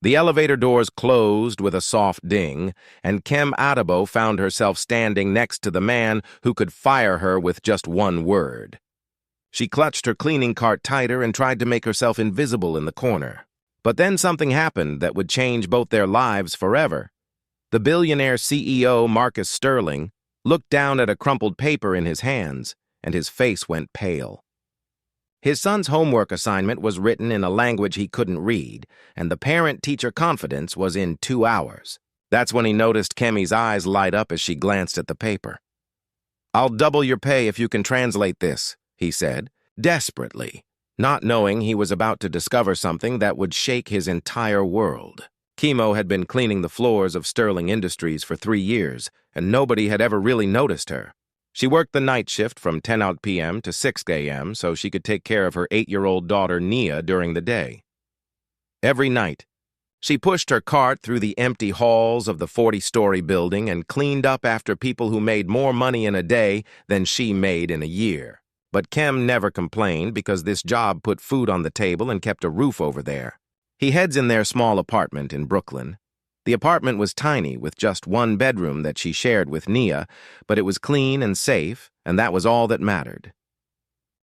The elevator doors closed with a soft ding, and Kim Adabo found herself standing next to the man who could fire her with just one word. She clutched her cleaning cart tighter and tried to make herself invisible in the corner. But then something happened that would change both their lives forever. The billionaire CEO, Marcus Sterling, looked down at a crumpled paper in his hands, and his face went pale. His son's homework assignment was written in a language he couldn't read, and the parent-teacher conference was in 2 hours. That's when he noticed Kemi's eyes light up as she glanced at the paper. "I'll double your pay if you can translate this," he said, desperately, not knowing he was about to discover something that would shake his entire world. Kimo had been cleaning the floors of Sterling Industries for 3 years, and nobody had ever really noticed her. She worked the night shift from 10 p.m. to 6 a.m. so she could take care of her 8-year-old daughter, Nia, during the day. Every night, she pushed her cart through the empty halls of the 40-story building and cleaned up after people who made more money in a day than she made in a year. But Kem never complained because this job put food on the table and kept a roof over there. He heads in their small apartment in Brooklyn. The apartment was tiny, with just one bedroom that she shared with Nia, but it was clean and safe, and that was all that mattered.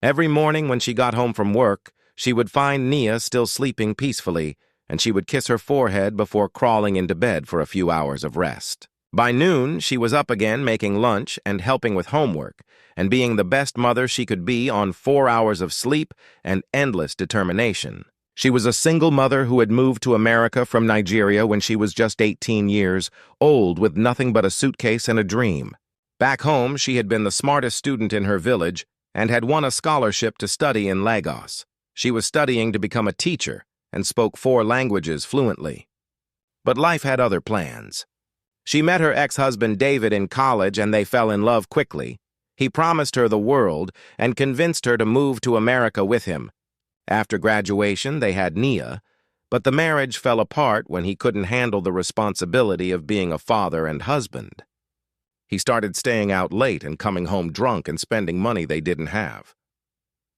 Every morning when she got home from work, she would find Nia still sleeping peacefully, and she would kiss her forehead before crawling into bed for a few hours of rest. By noon, she was up again making lunch and helping with homework, and being the best mother she could be on 4 hours of sleep and endless determination. She was a single mother who had moved to America from Nigeria when she was just 18 years old, with nothing but a suitcase and a dream. Back home, she had been the smartest student in her village and had won a scholarship to study in Lagos. She was studying to become a teacher and spoke 4 languages fluently. But life had other plans. She met her ex-husband David in college and they fell in love quickly. He promised her the world and convinced her to move to America with him. After graduation, they had Nia, but the marriage fell apart when he couldn't handle the responsibility of being a father and husband. He started staying out late and coming home drunk and spending money they didn't have.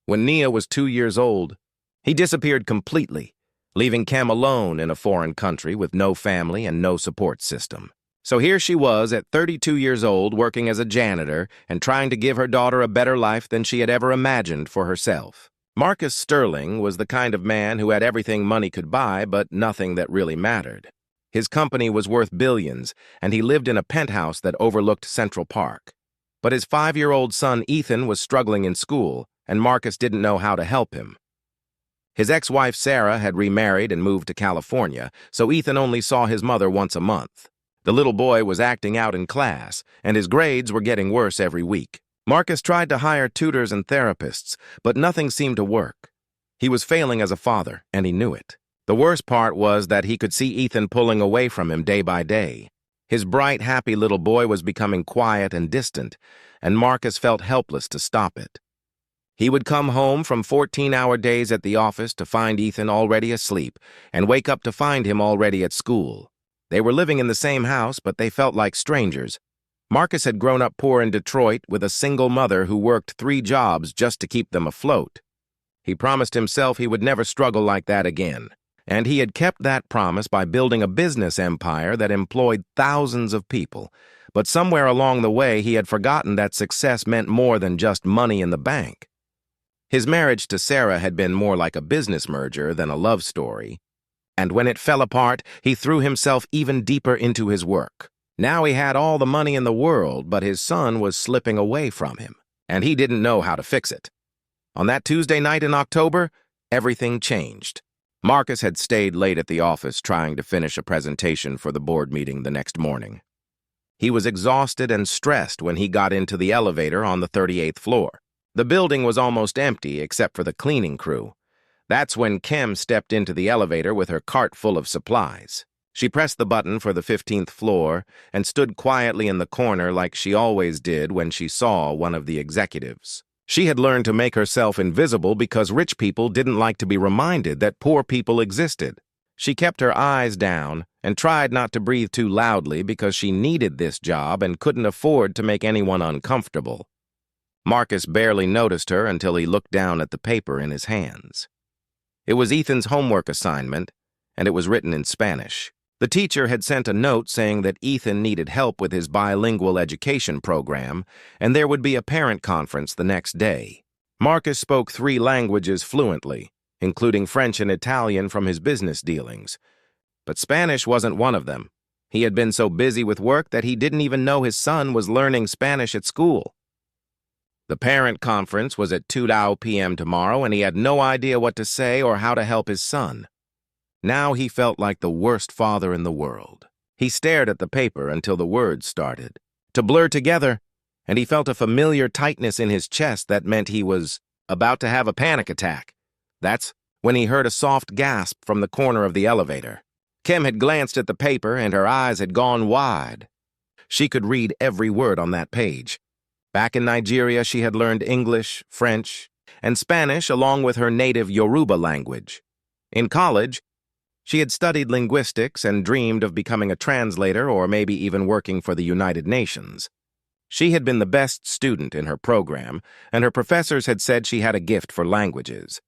When Nia was 2 years old, he disappeared completely, leaving Kem alone in a foreign country with no family and no support system. So here she was at 32 years old, working as a janitor and trying to give her daughter a better life than she had ever imagined for herself. Marcus Sterling was the kind of man who had everything money could buy, but nothing that really mattered. His company was worth billions, and he lived in a penthouse that overlooked Central Park. But his 5-year-old son Ethan was struggling in school, and Marcus didn't know how to help him. His ex-wife Sarah had remarried and moved to California, so Ethan only saw his mother once a month. The little boy was acting out in class, and his grades were getting worse every week. Marcus tried to hire tutors and therapists, but nothing seemed to work. He was failing as a father, and he knew it. The worst part was that he could see Ethan pulling away from him day by day. His bright, happy little boy was becoming quiet and distant, and Marcus felt helpless to stop it. He would come home from 14-hour days at the office to find Ethan already asleep, and wake up to find him already at school. They were living in the same house, but they felt like strangers. Marcus had grown up poor in Detroit with a single mother who worked 3 jobs just to keep them afloat. He promised himself he would never struggle like that again, and he had kept that promise by building a business empire that employed thousands of people. But somewhere along the way, he had forgotten that success meant more than just money in the bank. His marriage to Sarah had been more like a business merger than a love story, and when it fell apart, he threw himself even deeper into his work. Now he had all the money in the world, but his son was slipping away from him, and he didn't know how to fix it. On that Tuesday night in October, everything changed. Marcus had stayed late at the office trying to finish a presentation for the board meeting the next morning. He was exhausted and stressed when he got into the elevator on the 38th floor. The building was almost empty except for the cleaning crew. That's when Kem stepped into the elevator with her cart full of supplies. She pressed the button for the 15th floor and stood quietly in the corner like she always did when she saw one of the executives. She had learned to make herself invisible because rich people didn't like to be reminded that poor people existed. She kept her eyes down and tried not to breathe too loudly because she needed this job and couldn't afford to make anyone uncomfortable. Marcus barely noticed her until he looked down at the paper in his hands. It was Ethan's homework assignment, and it was written in Spanish. The teacher had sent a note saying that Ethan needed help with his bilingual education program, and there would be a parent conference the next day. Marcus spoke 3 languages fluently, including French and Italian from his business dealings. But Spanish wasn't one of them. He had been so busy with work that he didn't even know his son was learning Spanish at school. The parent conference was at 2 p.m. tomorrow, and he had no idea what to say or how to help his son. Now he felt like the worst father in the world. He stared at the paper until the words started to blur together, and he felt a familiar tightness in his chest that meant he was about to have a panic attack. That's when he heard a soft gasp from the corner of the elevator. Kim had glanced at the paper, and her eyes had gone wide. She could read every word on that page. Back in Nigeria, she had learned English, French, and Spanish along with her native Yoruba language. In college, she had studied linguistics and dreamed of becoming a translator or maybe even working for the United Nations. She had been the best student in her program, and her professors had said she had a gift for languages.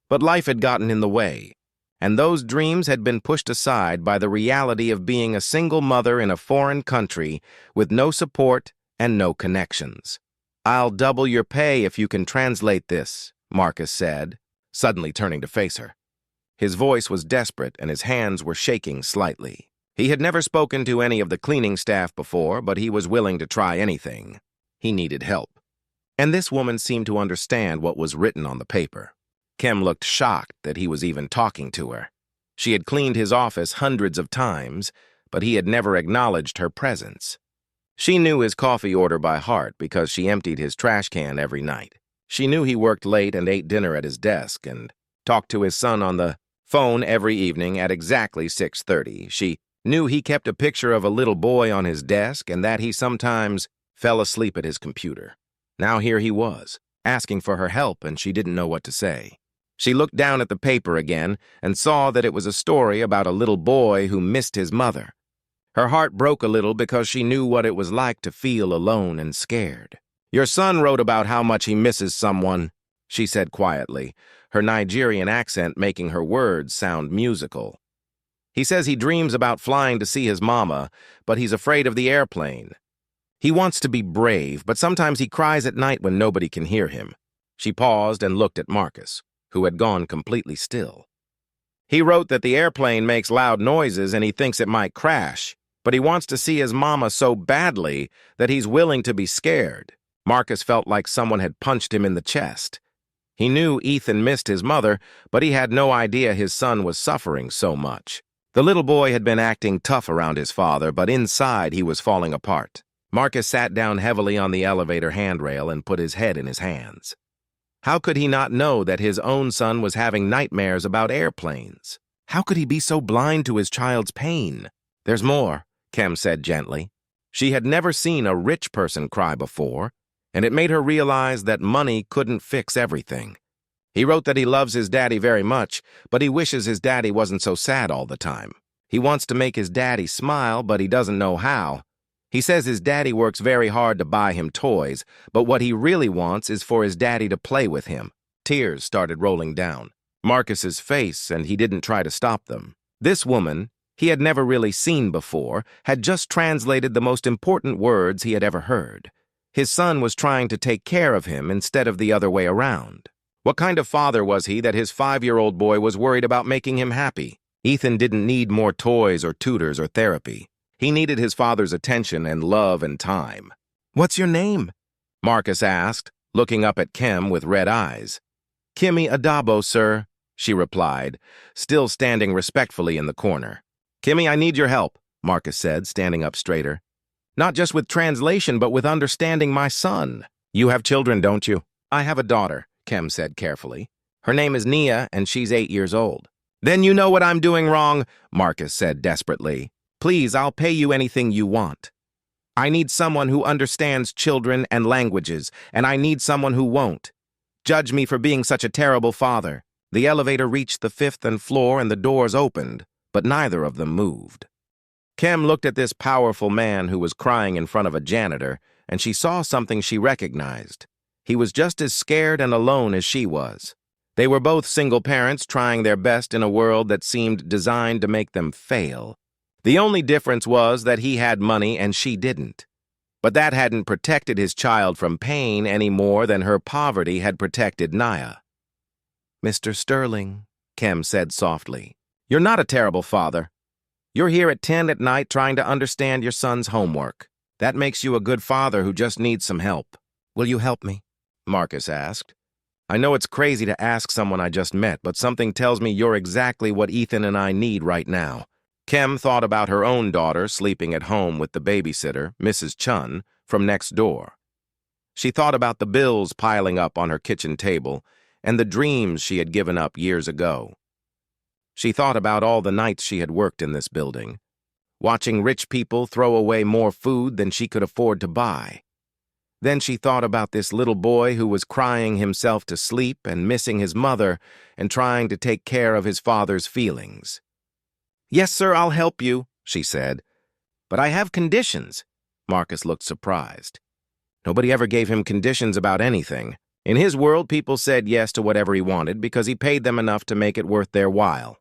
But life had gotten in the way, and those dreams had been pushed aside by the reality of being a single mother in a foreign country with no support and no connections. "I'll double your pay if you can translate this," Marcus said, suddenly turning to face her. His voice was desperate and his hands were shaking slightly. He had never spoken to any of the cleaning staff before, but he was willing to try anything. He needed help. And this woman seemed to understand what was written on the paper. Kim looked shocked that he was even talking to her. She had cleaned his office hundreds of times, but he had never acknowledged her presence. She knew his coffee order by heart because she emptied his trash can every night. She knew he worked late and ate dinner at his desk and talked to his son on the phone every evening at exactly 6:30. She knew he kept a picture of a little boy on his desk and that he sometimes fell asleep at his computer. Now here he was, asking for her help, and she didn't know what to say. She looked down at the paper again and saw that it was a story about a little boy who missed his mother. Her heart broke a little because she knew what it was like to feel alone and scared. "Your son wrote about how much he misses someone," she said quietly, her Nigerian accent making her words sound musical. "He says he dreams about flying to see his mama, but he's afraid of the airplane. He wants to be brave, but sometimes he cries at night when nobody can hear him." She paused and looked at Marcus, who had gone completely still. "He wrote that the airplane makes loud noises and he thinks it might crash, but he wants to see his mama so badly that he's willing to be scared." Marcus felt like someone had punched him in the chest. He knew Ethan missed his mother, but he had no idea his son was suffering so much. The little boy had been acting tough around his father, but inside he was falling apart. Marcus sat down heavily on the elevator handrail and put his head in his hands. How could he not know that his own son was having nightmares about airplanes? How could he be so blind to his child's pain? "There's more," Kim said gently. She had never seen a rich person cry before, and it made her realize that money couldn't fix everything. "He wrote that he loves his daddy very much, but he wishes his daddy wasn't so sad all the time. He wants to make his daddy smile, but he doesn't know how. He says his daddy works very hard to buy him toys, but what he really wants is for his daddy to play with him." Tears started rolling down Marcus's face, and he didn't try to stop them. This woman, he had never really seen before, had just translated the most important words he had ever heard. His son was trying to take care of him instead of the other way around. What kind of father was he that his 5-year-old boy was worried about making him happy? Ethan didn't need more toys or tutors or therapy. He needed his father's attention and love and time. "What's your name?" Marcus asked, looking up at Kim with red eyes. "Kimmy Adabo, sir," she replied, still standing respectfully in the corner. "Kimmy, I need your help," Marcus said, standing up straighter. "Not just with translation, but with understanding my son." "You have children, don't you?" "I have a daughter," Kim said carefully. "Her name is Nia, and she's 8 years old." "Then you know what I'm doing wrong," Marcus said desperately. "Please, I'll pay you anything you want. I need someone who understands children and languages, and I need someone who won't. Judge me for being such a terrible father." The elevator reached the 5th floor and the doors opened, but neither of them moved. Kim looked at this powerful man who was crying in front of a janitor, and she saw something she recognized. He was just as scared and alone as she was. They were both single parents trying their best in a world that seemed designed to make them fail. The only difference was that he had money and she didn't. But that hadn't protected his child from pain any more than her poverty had protected Naya. "Mr. Sterling," Kem said softly, "you're not a terrible father. You're here at 10 at night trying to understand your son's homework. That makes you a good father who just needs some help. Will you help me?" Marcus asked. "I know it's crazy to ask someone I just met, but something tells me you're exactly what Ethan and I need right now." Kem thought about her own daughter sleeping at home with the babysitter, Mrs. Chun, from next door. She thought about the bills piling up on her kitchen table and the dreams she had given up years ago. She thought about all the nights she had worked in this building, watching rich people throw away more food than she could afford to buy. Then she thought about this little boy who was crying himself to sleep and missing his mother and trying to take care of his father's feelings. "Yes, sir, I'll help you," she said. "But I have conditions." Marcus looked surprised. Nobody ever gave him conditions about anything. In his world, people said yes to whatever he wanted because he paid them enough to make it worth their while.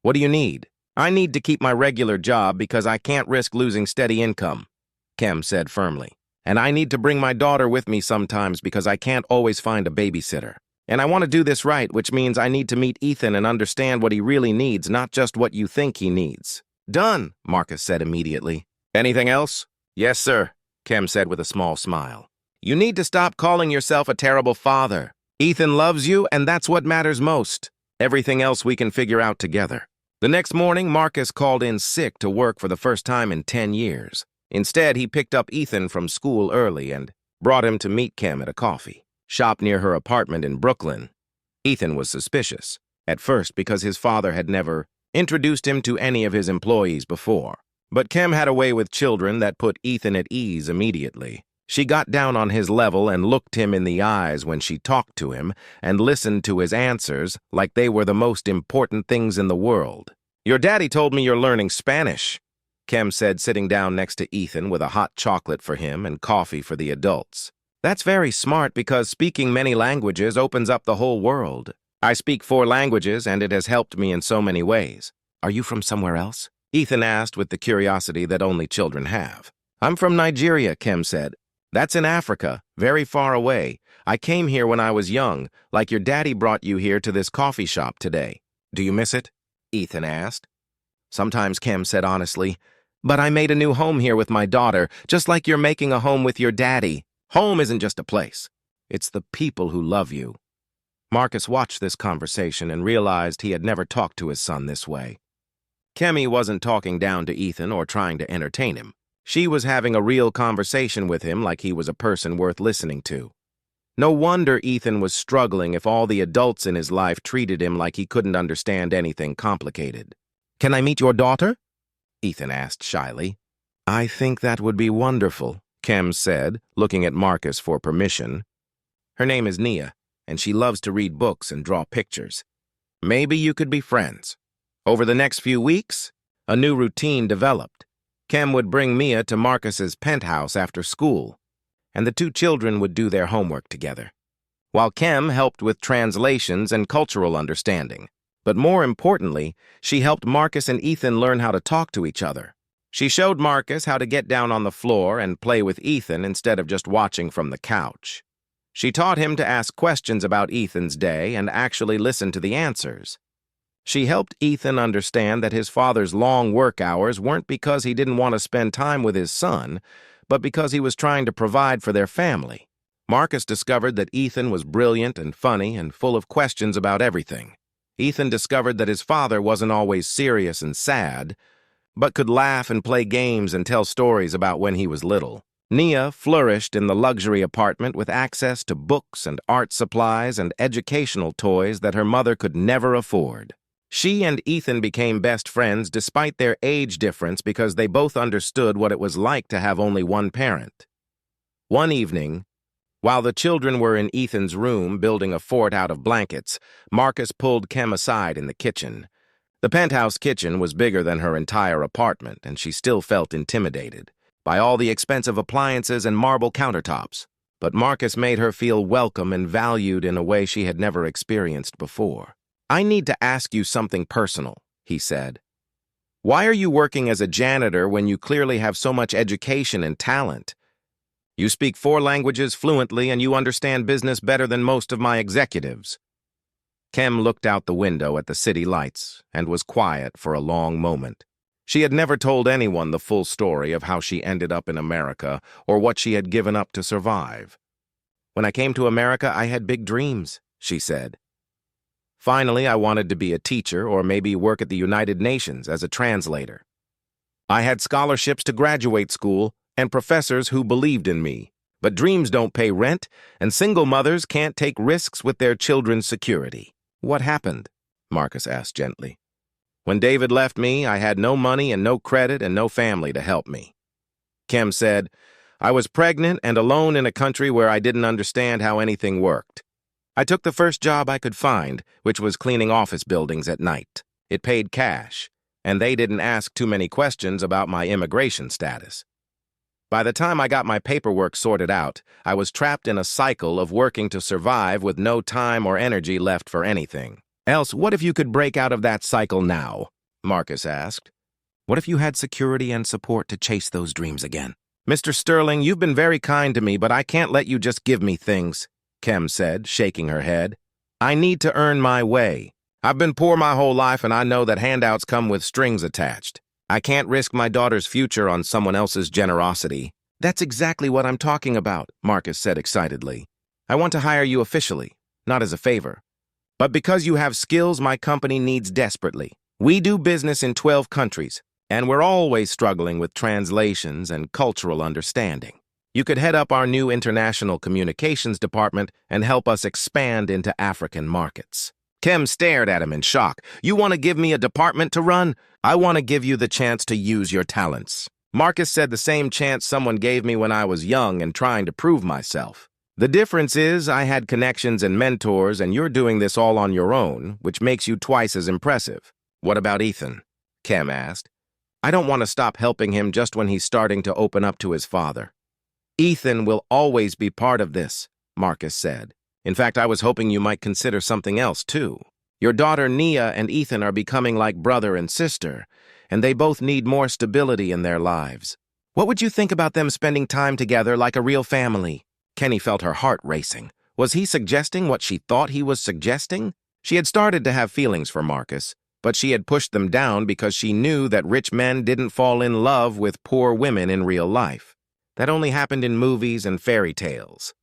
"What do you need?" "I need to keep my regular job because I can't risk losing steady income," Kem said firmly. "And I need to bring my daughter with me sometimes because I can't always find a babysitter. And I want to do this right, which means I need to meet Ethan and understand what he really needs, not just what you think he needs." "Done," Marcus said immediately. "Anything else?" "Yes, sir," Kem said with a small smile. "You need to stop calling yourself a terrible father. Ethan loves you, and that's what matters most. Everything else we can figure out together." The next morning, Marcus called in sick to work for the first time in 10 years. Instead, he picked up Ethan from school early and brought him to meet Kem at a coffee shop near her apartment in Brooklyn. Ethan was suspicious, at first because his father had never introduced him to any of his employees before. But Kem had a way with children that put Ethan at ease immediately. She got down on his level and looked him in the eyes when she talked to him and listened to his answers like they were the most important things in the world. "Your daddy told me you're learning Spanish," Kem said, sitting down next to Ethan with a hot chocolate for him and coffee for the adults. "That's very smart because speaking many languages opens up the whole world. I speak 4 languages and it has helped me in so many ways." "Are you from somewhere else?" Ethan asked with the curiosity that only children have. "I'm from Nigeria," Kem said. "That's in Africa, very far away. I came here when I was young, like your daddy brought you here to this coffee shop today. Do you miss it?" Ethan asked. "Sometimes," Kem said honestly. "But I made a new home here with my daughter, just like you're making a home with your daddy. Home isn't just a place. It's the people who love you." Marcus watched this conversation and realized he had never talked to his son this way. Kemi wasn't talking down to Ethan or trying to entertain him. She was having a real conversation with him like he was a person worth listening to. No wonder Ethan was struggling if all the adults in his life treated him like he couldn't understand anything complicated. "Can I meet your daughter?" Ethan asked shyly. "I think that would be wonderful," Kem said, looking at Marcus for permission. "Her name is Nia, and she loves to read books and draw pictures. Maybe you could be friends." Over the next few weeks, a new routine developed. Kem would bring Mia to Marcus's penthouse after school, and the 2 children would do their homework together, while Kem helped with translations and cultural understanding. But more importantly, she helped Marcus and Ethan learn how to talk to each other. She showed Marcus how to get down on the floor and play with Ethan instead of just watching from the couch. She taught him to ask questions about Ethan's day and actually listen to the answers. She helped Ethan understand that his father's long work hours weren't because he didn't want to spend time with his son, but because he was trying to provide for their family. Marcus discovered that Ethan was brilliant and funny and full of questions about everything. Ethan discovered that his father wasn't always serious and sad, but could laugh and play games and tell stories about when he was little. Nia flourished in the luxury apartment with access to books and art supplies and educational toys that her mother could never afford. She and Ethan became best friends despite their age difference because they both understood what it was like to have only one parent. One evening, while the children were in Ethan's room building a fort out of blankets, Marcus pulled Kem aside in the kitchen. The penthouse kitchen was bigger than her entire apartment, and she still felt intimidated by all the expensive appliances and marble countertops. but Marcus made her feel welcome and valued in a way she had never experienced before. "I need to ask you something personal," he said. "Why are you working as a janitor when you clearly have so much education and talent? You speak 4 languages fluently and you understand business better than most of my executives." Kem looked out the window at the city lights and was quiet for a long moment. She had never told anyone the full story of how she ended up in America or what she had given up to survive. "When I came to America, I had big dreams," she said. "Finally, I wanted to be a teacher or maybe work at the United Nations as a translator. I had scholarships to graduate school and professors who believed in me. But dreams don't pay rent, and single mothers can't take risks with their children's security." "What happened?" Marcus asked gently. "When David left me, I had no money and no credit and no family to help me." Kem said, "I was pregnant and alone in a country where I didn't understand how anything worked. I took the first job I could find, which was cleaning office buildings at night. It paid cash, and they didn't ask too many questions about my immigration status. By the time I got my paperwork sorted out, I was trapped in a cycle of working to survive with no time or energy left for anything." "Else, what if you could break out of that cycle now?" Marcus asked. "What if you had security and support to chase those dreams again?" "Mr. Sterling, you've been very kind to me, but I can't let you just give me things," Kem said, shaking her head. "I need to earn my way. I've been poor my whole life, and I know that handouts come with strings attached. I can't risk my daughter's future on someone else's generosity." "That's exactly what I'm talking about," Marcus said excitedly. "I want to hire you officially, not as a favor. But because you have skills my company needs desperately. We do business in 12 countries, and we're always struggling with translations and cultural understanding. You could head up our new international communications department and help us expand into African markets." Kem stared at him in shock. "You want to give me a department to run? I want to give you the chance to use your talents." Marcus said, "The same chance someone gave me when I was young and trying to prove myself. The difference is I had connections and mentors, and you're doing this all on your own, which makes you twice as impressive." "What about Ethan?" Kem asked. "I don't want to stop helping him just when he's starting to open up to his father." "Ethan will always be part of this," Marcus said. "In fact, I was hoping you might consider something else, too. Your daughter Nia and Ethan are becoming like brother and sister, and they both need more stability in their lives. What would you think about them spending time together like a real family?" Kenny felt her heart racing. Was he suggesting what she thought he was suggesting? She had started to have feelings for Marcus, but she had pushed them down because she knew that rich men didn't fall in love with poor women in real life. That only happened in movies and fairy tales.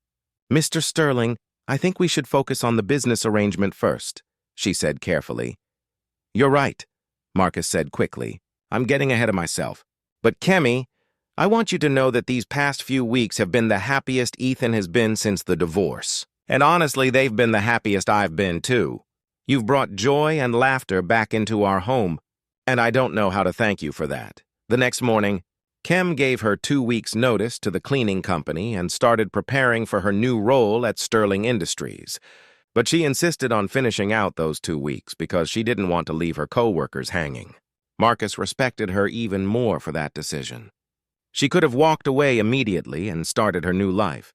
"Mr. Sterling, I think we should focus on the business arrangement first," she said carefully. "You're right," Marcus said quickly. "I'm getting ahead of myself. But Kemi, I want you to know that these past few weeks have been the happiest Ethan has been since the divorce. And honestly, they've been the happiest I've been, too. You've brought joy and laughter back into our home, and I don't know how to thank you for that." The next morning, Kem gave her 2 weeks' notice to the cleaning company and started preparing for her new role at Sterling Industries. But she insisted on finishing out those 2 weeks because she didn't want to leave her co-workers hanging. Marcus respected her even more for that decision. She could have walked away immediately and started her new life,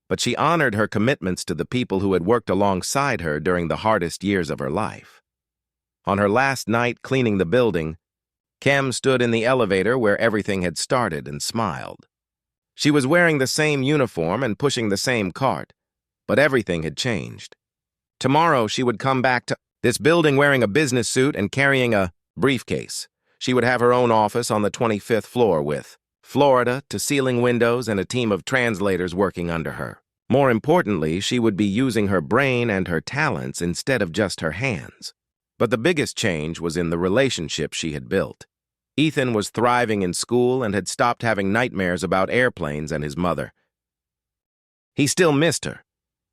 but she honored her commitments to the people who had worked alongside her during the hardest years of her life. On her last night cleaning the building, Kem stood in the elevator where everything had started and smiled. She was wearing the same uniform and pushing the same cart, but everything had changed. Tomorrow she would come back to this building wearing a business suit and carrying a briefcase. She would have her own office on the 25th floor with Florida to ceiling windows and a team of translators working under her. More importantly, she would be using her brain and her talents instead of just her hands. But the biggest change was in the relationship she had built. Ethan was thriving in school and had stopped having nightmares about airplanes and his mother. He still missed her,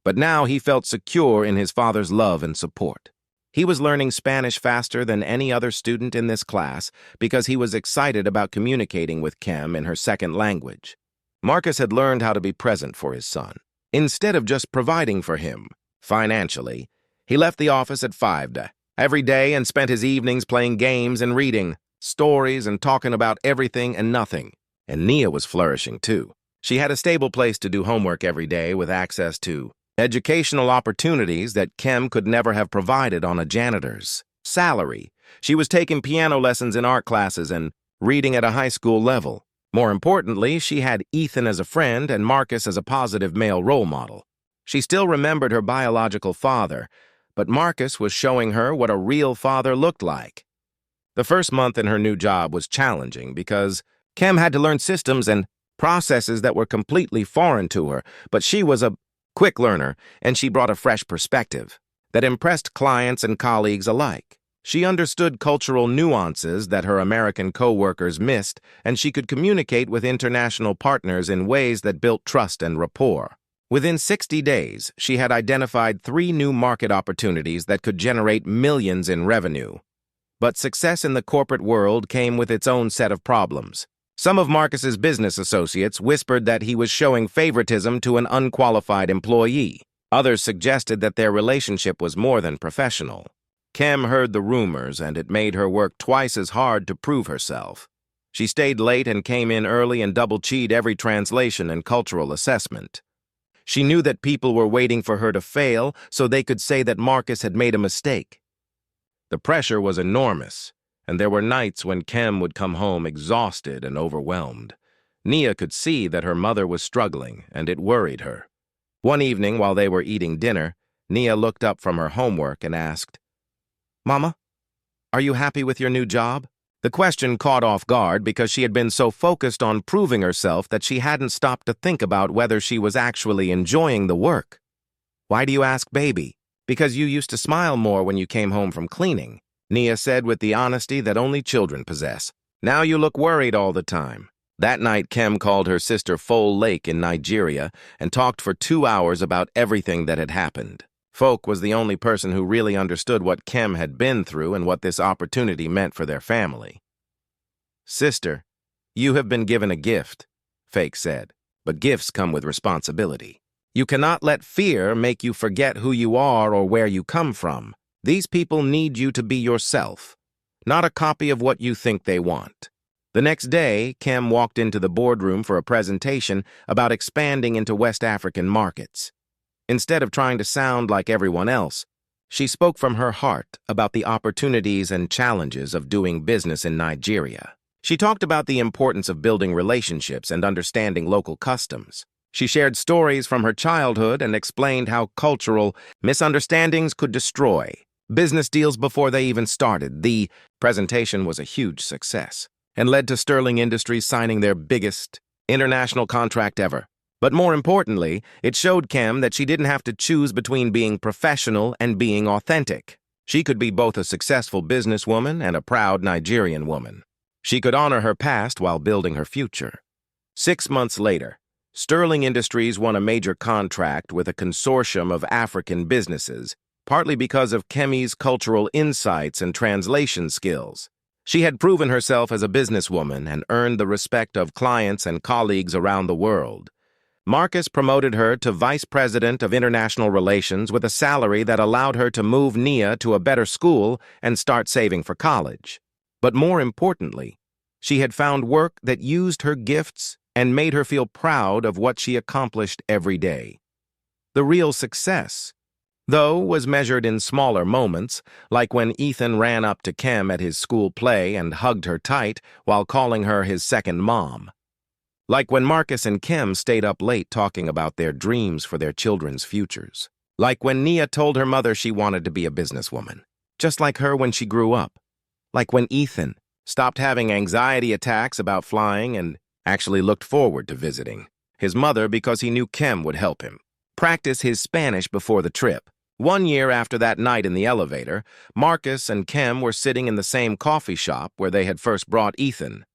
but now he felt secure in his father's love and support. He was learning Spanish faster than any other student in this class because he was excited about communicating with Kem in her second language. Marcus had learned how to be present for his son. Instead of just providing for him financially, he left the office at 5 every day and spent his evenings playing games and reading stories and talking about everything and nothing. And Nia was flourishing too. She had a stable place to do homework every day with access to educational opportunities that Kim could never have provided on a janitor's salary. She was taking piano lessons in art classes and reading at a high school level. More importantly, she had Ethan as a friend and Marcus as a positive male role model. She still remembered her biological father, but Marcus was showing her what a real father looked like. The first month in her new job was challenging because Kim had to learn systems and processes that were completely foreign to her, but she was a quick learner, and she brought a fresh perspective that impressed clients and colleagues alike. She understood cultural nuances that her American co-workers missed, and she could communicate with international partners in ways that built trust and rapport. Within 60 days, she had identified 3 new market opportunities that could generate millions in revenue. But success in the corporate world came with its own set of problems. Some of Marcus's business associates whispered that he was showing favoritism to an unqualified employee. Others suggested that their relationship was more than professional. Kim heard the rumors, and it made her work twice as hard to prove herself. She stayed late and came in early and double-checked every translation and cultural assessment. She knew that people were waiting for her to fail so they could say that Marcus had made a mistake. The pressure was enormous, and there were nights when Kim would come home exhausted and overwhelmed. Nia could see that her mother was struggling, and it worried her. One evening, while they were eating dinner, Nia looked up from her homework and asked, "Mama, are you happy with your new job?" The question caught off guard because she had been so focused on proving herself that she hadn't stopped to think about whether she was actually enjoying the work. "Why do you ask, baby?" "Because you used to smile more when you came home from cleaning," Nia said with the honesty that only children possess. "Now you look worried all the time." That night, Kim called her sister Foal Lake in Nigeria and talked for 2 hours about everything that had happened. Folk was the only person who really understood what Kim had been through and what this opportunity meant for their family. "Sister, you have been given a gift," Fake said, "but gifts come with responsibility. You cannot let fear make you forget who you are or where you come from. These people need you to be yourself, not a copy of what you think they want." The next day, Kim walked into the boardroom for a presentation about expanding into West African markets. Instead of trying to sound like everyone else, she spoke from her heart about the opportunities and challenges of doing business in Nigeria. She talked about the importance of building relationships and understanding local customs. She shared stories from her childhood and explained how cultural misunderstandings could destroy business deals before they even started. The presentation was a huge success and led to Sterling Industries signing their biggest international contract ever. But more importantly, it showed Kim that she didn't have to choose between being professional and being authentic. She could be both a successful businesswoman and a proud Nigerian woman. She could honor her past while building her future. 6 months later, Sterling Industries won a major contract with a consortium of African businesses, partly because of Kemi's cultural insights and translation skills. She had proven herself as a businesswoman and earned the respect of clients and colleagues around the world. Marcus promoted her to Vice President of International Relations with a salary that allowed her to move Nia to a better school and start saving for college. But more importantly, she had found work that used her gifts and made her feel proud of what she accomplished every day. The real success, though, was measured in smaller moments, like when Ethan ran up to Kim at his school play and hugged her tight while calling her his second mom. Like when Marcus and Kim stayed up late talking about their dreams for their children's futures. Like when Nia told her mother she wanted to be a businesswoman, just like her when she grew up. Like when Ethan stopped having anxiety attacks about flying and actually looked forward to visiting his mother because he knew Kim would help him practice his Spanish before the trip. 1 year after that night in the elevator, Marcus and Kim were sitting in the same coffee shop where they had first brought Ethan.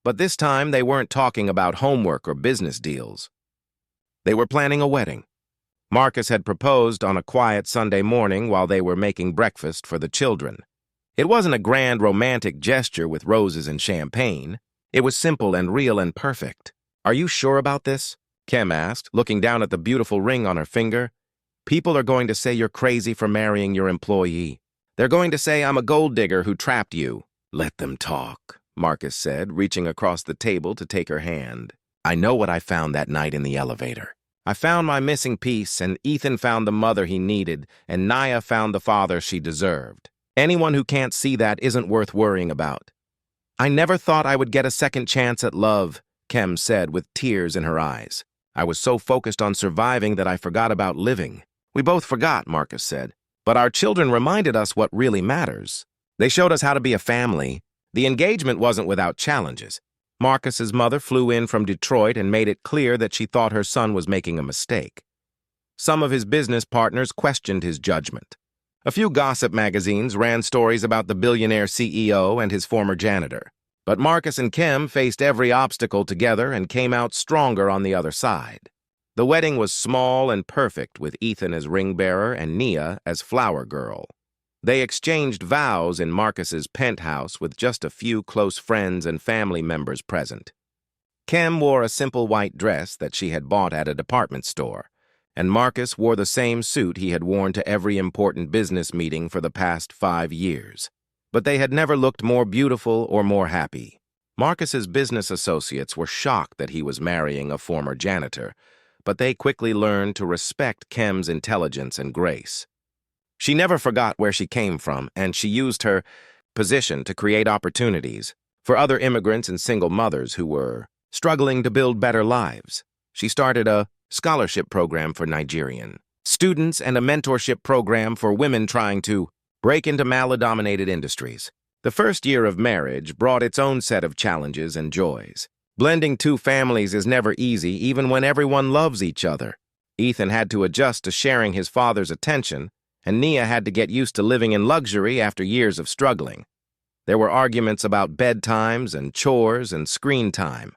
But this time, they weren't talking about homework or business deals. They were planning a wedding. Marcus had proposed on a quiet Sunday morning while they were making breakfast for the children. It wasn't a grand romantic gesture with roses and champagne. It was simple and real and perfect. "Are you sure about this?" Kim asked, looking down at the beautiful ring on her finger. "People are going to say you're crazy for marrying your employee. They're going to say I'm a gold digger who trapped you." "Let them talk," Marcus said, reaching across the table to take her hand. I know what I found that night in the elevator. I found my missing piece, and Ethan found the mother he needed, and Naya found the father she deserved. Anyone who can't see that isn't worth worrying about. I never thought I would get a second chance at love, Kem said with tears in her eyes. I was so focused on surviving that I forgot about living. We both forgot, Marcus said. But our children reminded us what really matters. They showed us how to be a family. The engagement wasn't without challenges. Marcus's mother flew in from Detroit and made it clear that she thought her son was making a mistake. Some of his business partners questioned his judgment. A few gossip magazines ran stories about the billionaire CEO and his former janitor. But Marcus and Kem faced every obstacle together and came out stronger on the other side. The wedding was small and perfect, with Ethan as ring bearer and Nia as flower girl. They exchanged vows in Marcus's penthouse with just a few close friends and family members present. Kem wore a simple white dress that she had bought at a department store, and Marcus wore the same suit he had worn to every important business meeting for the past 5 years. But they had never looked more beautiful or more happy. Marcus's business associates were shocked that he was marrying a former janitor, but they quickly learned to respect Kem's intelligence and grace. She never forgot where she came from, and she used her position to create opportunities for other immigrants and single mothers who were struggling to build better lives. She started a scholarship program for Nigerian students and a mentorship program for women trying to break into male-dominated industries. The first year of marriage brought its own set of challenges and joys. Blending two families is never easy, even when everyone loves each other. Ethan had to adjust to sharing his father's attention, and Nia had to get used to living in luxury after years of struggling. There were arguments about bedtimes and chores and screen time.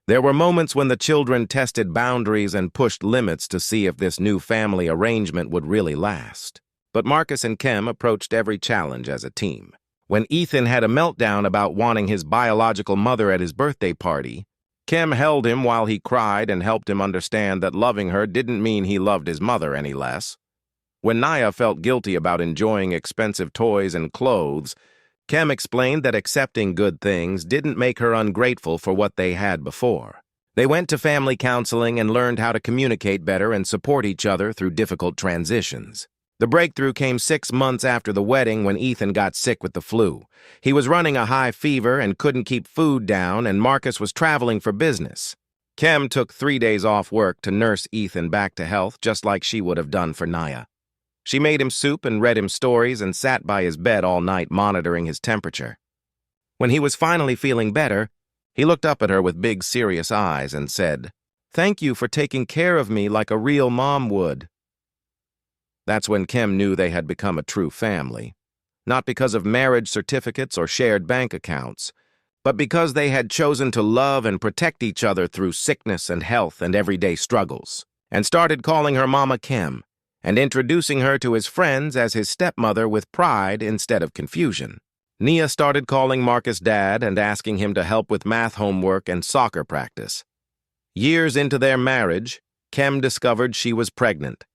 There were moments when the children tested boundaries and pushed limits to see if this new family arrangement would really last. But Marcus and Kem approached every challenge as a team. When Ethan had a meltdown about wanting his biological mother at his birthday party, Kem held him while he cried and helped him understand that loving her didn't mean he loved his mother any less. When Naya felt guilty about enjoying expensive toys and clothes, Kem explained that accepting good things didn't make her ungrateful for what they had before. They went to family counseling and learned how to communicate better and support each other through difficult transitions. The breakthrough came 6 months after the wedding when Ethan got sick with the flu. He was running a high fever and couldn't keep food down, and Marcus was traveling for business. Kem took 3 days off work to nurse Ethan back to health, just like she would have done for Naya. She made him soup and read him stories and sat by his bed all night monitoring his temperature. When he was finally feeling better, he looked up at her with big, serious eyes and said, "Thank you for taking care of me like a real mom would." That's when Kem knew they had become a true family, not because of marriage certificates or shared bank accounts, but because they had chosen to love and protect each other through sickness and health and everyday struggles, and started calling her Mama Kem, and introducing her to his friends as his stepmother with pride instead of confusion. Nia started calling Marcus Dad and asking him to help with math homework and soccer practice. Years into their marriage, Kem discovered she was pregnant.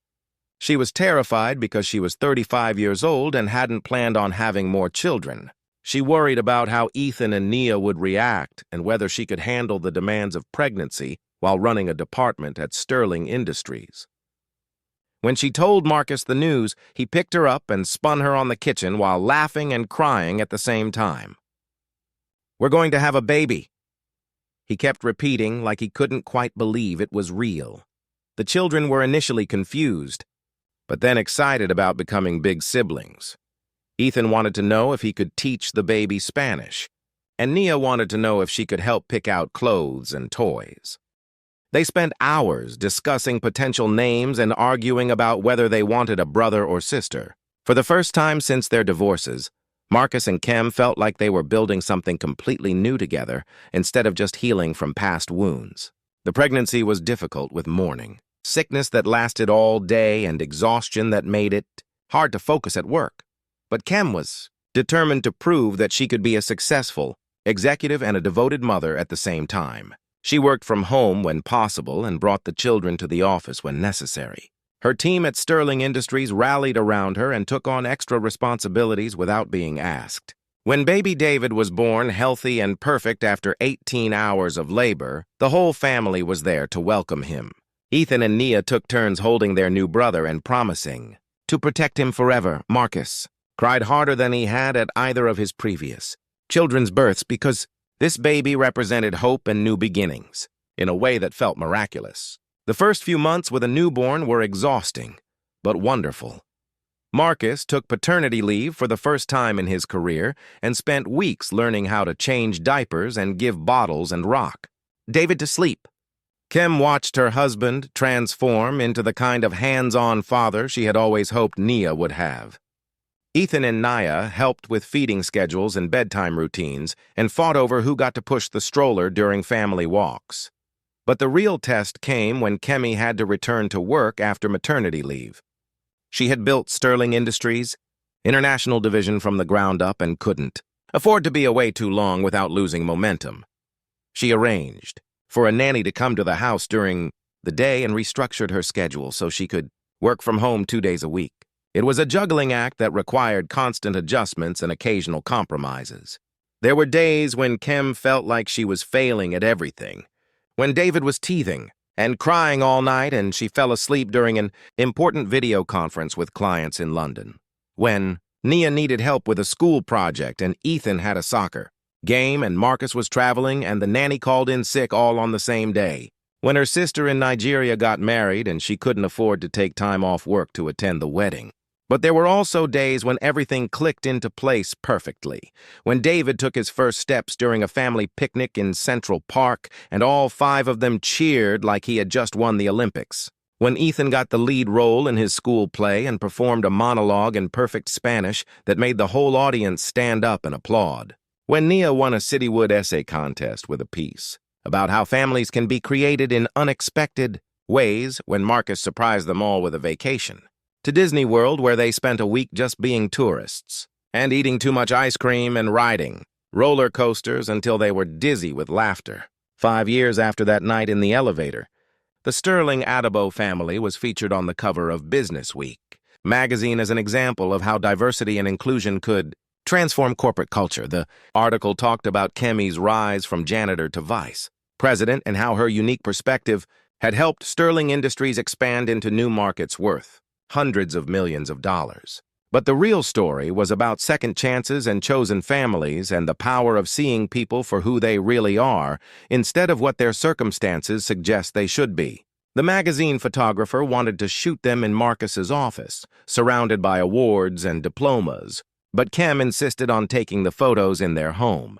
She was terrified because she was 35 years old and hadn't planned on having more children. She worried about how Ethan and Nia would react and whether she could handle the demands of pregnancy while running a department at Sterling Industries. When she told Marcus the news, he picked her up and spun her on the kitchen while laughing and crying at the same time. "We're going to have a baby," he kept repeating like he couldn't quite believe it was real. The children were initially confused, but then excited about becoming big siblings. Ethan wanted to know if he could teach the baby Spanish, and Nia wanted to know if she could help pick out clothes and toys. They spent hours discussing potential names and arguing about whether they wanted a brother or sister. For the first time since their divorces, Marcus and Kem felt like they were building something completely new together instead of just healing from past wounds. The pregnancy was difficult with mourning, sickness that lasted all day and exhaustion that made it hard to focus at work. But Kem was determined to prove that she could be a successful executive and a devoted mother at the same time. She worked from home when possible and brought the children to the office when necessary. Her team at Sterling Industries rallied around her and took on extra responsibilities without being asked. When baby David was born healthy and perfect after 18 hours of labor, the whole family was there to welcome him. Ethan and Nia took turns holding their new brother and promising to protect him forever. Marcus cried harder than he had at either of his previous children's births because this baby represented hope and new beginnings in a way that felt miraculous. The first few months with a newborn were exhausting, but wonderful. Marcus took paternity leave for the first time in his career and spent weeks learning how to change diapers and give bottles and rock David to sleep. Kim watched her husband transform into the kind of hands-on father she had always hoped Nia would have. Ethan and Nia helped with feeding schedules and bedtime routines and fought over who got to push the stroller during family walks. But the real test came when Kemi had to return to work after maternity leave. She had built Sterling Industries, international division from the ground up, and couldn't afford to be away too long without losing momentum. She arranged for a nanny to come to the house during the day and restructured her schedule so she could work from home 2 days a week. It was a juggling act that required constant adjustments and occasional compromises. There were days when Kim felt like she was failing at everything, when David was teething and crying all night and she fell asleep during an important video conference with clients in London, when Nia needed help with a school project and Ethan had a soccer game and Marcus was traveling and the nanny called in sick all on the same day, when her sister in Nigeria got married and she couldn't afford to take time off work to attend the wedding. But there were also days when everything clicked into place perfectly, when David took his first steps during a family picnic in Central Park and all 5 of them cheered like he had just won the Olympics, when Ethan got the lead role in his school play and performed a monologue in perfect Spanish that made the whole audience stand up and applaud, when Nia won a Citywood essay contest with a piece about how families can be created in unexpected ways, when Marcus surprised them all with a vacation to Disney World, where they spent a week just being tourists and eating too much ice cream and riding roller coasters until they were dizzy with laughter. 5 years after that night in the elevator, the Sterling Adabo family was featured on the cover of Business Week magazine as an example of how diversity and inclusion could transform corporate culture. The article talked about Kemi's rise from janitor to vice president and how her unique perspective had helped Sterling Industries expand into new markets worth hundreds of millions of dollars. But the real story was about second chances and chosen families and the power of seeing people for who they really are instead of what their circumstances suggest they should be. The magazine photographer wanted to shoot them in Marcus's office, surrounded by awards and diplomas, but Kim insisted on taking the photos in their home.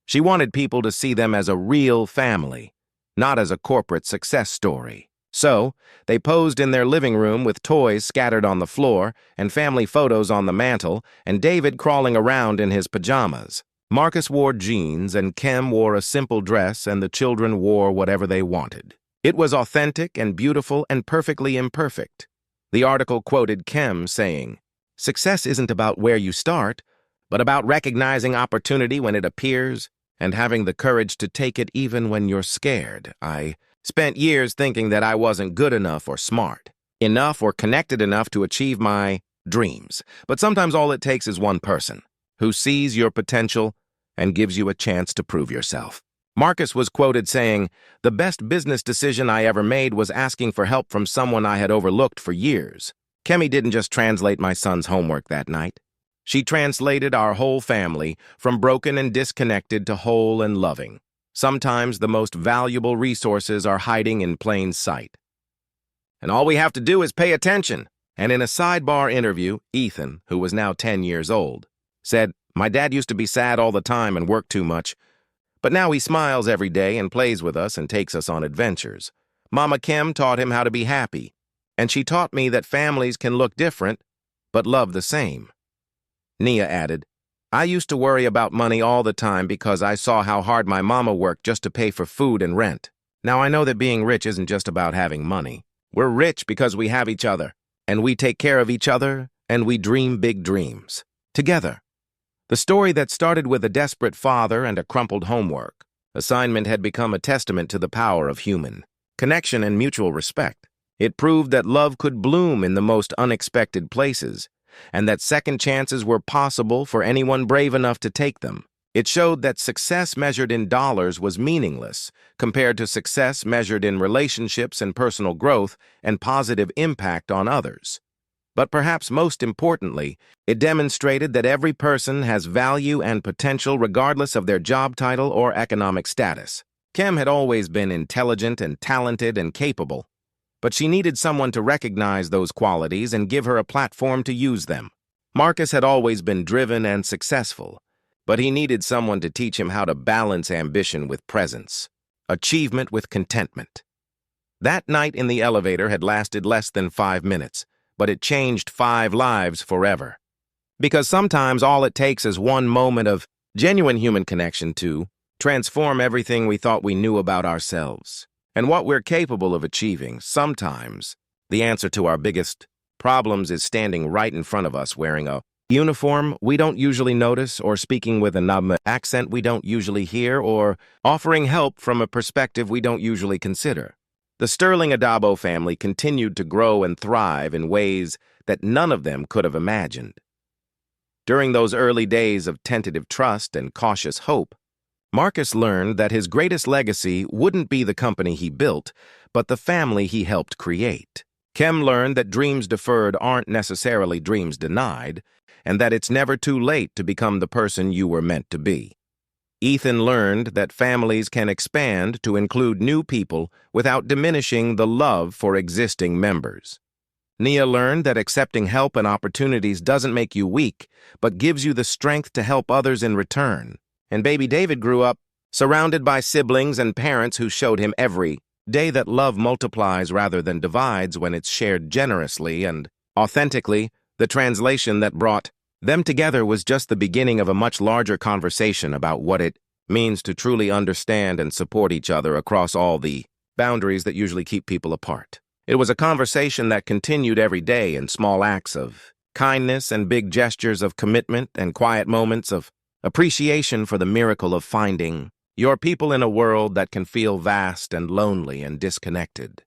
She wanted people to see them as a real family, not as a corporate success story. So, they posed in their living room with toys scattered on the floor and family photos on the mantel and David crawling around in his pajamas. Marcus wore jeans and Kim wore a simple dress and the children wore whatever they wanted. It was authentic and beautiful and perfectly imperfect. The article quoted Kim saying, "Success isn't about where you start, but about recognizing opportunity when it appears and having the courage to take it even when you're scared. I spent years thinking that I wasn't good enough or smart enough or connected enough to achieve my dreams. But sometimes all it takes is one person who sees your potential and gives you a chance to prove yourself." Marcus was quoted saying, "The best business decision I ever made was asking for help from someone I had overlooked for years. Kemi didn't just translate my son's homework that night. She translated our whole family from broken and disconnected to whole and loving. Sometimes the most valuable resources are hiding in plain sight. And all we have to do is pay attention." And in a sidebar interview, Ethan, who was now 10 years old, said, "My dad used to be sad all the time and work too much, but now he smiles every day and plays with us and takes us on adventures. Mama Kim taught him how to be happy, and she taught me that families can look different, but love the same." Nia added, "I used to worry about money all the time because I saw how hard my mama worked just to pay for food and rent. Now I know that being rich isn't just about having money. We're rich because we have each other, and we take care of each other, and we dream big dreams together." The story that started with a desperate father and a crumpled homework assignment had become a testament to the power of human connection and mutual respect. It proved that love could bloom in the most unexpected places, and that second chances were possible for anyone brave enough to take them. It showed that success measured in dollars was meaningless compared to success measured in relationships and personal growth and positive impact on others. But perhaps most importantly, it demonstrated that every person has value and potential regardless of their job title or economic status. Kim had always been intelligent and talented and capable, but she needed someone to recognize those qualities and give her a platform to use them. Marcus had always been driven and successful, but he needed someone to teach him how to balance ambition with presence, achievement with contentment. That night in the elevator had lasted less than 5 minutes, but it changed 5 lives forever. Because sometimes all it takes is one moment of genuine human connection to transform everything we thought we knew about ourselves and what we're capable of achieving. Sometimes the answer to our biggest problems is standing right in front of us wearing a uniform we don't usually notice, or speaking with an accent we don't usually hear, or offering help from a perspective we don't usually consider. The Sterling Adabo family continued to grow and thrive in ways that none of them could have imagined. During those early days of tentative trust and cautious hope, Marcus learned that his greatest legacy wouldn't be the company he built, but the family he helped create. Kim learned that dreams deferred aren't necessarily dreams denied, and that it's never too late to become the person you were meant to be. Ethan learned that families can expand to include new people without diminishing the love for existing members. Nia learned that accepting help and opportunities doesn't make you weak, but gives you the strength to help others in return. And baby David grew up surrounded by siblings and parents who showed him every day that love multiplies rather than divides when it's shared generously and authentically. The translation that brought them together was just the beginning of a much larger conversation about what it means to truly understand and support each other across all the boundaries that usually keep people apart. It was a conversation that continued every day in small acts of kindness and big gestures of commitment and quiet moments of appreciation for the miracle of finding your people in a world that can feel vast and lonely and disconnected.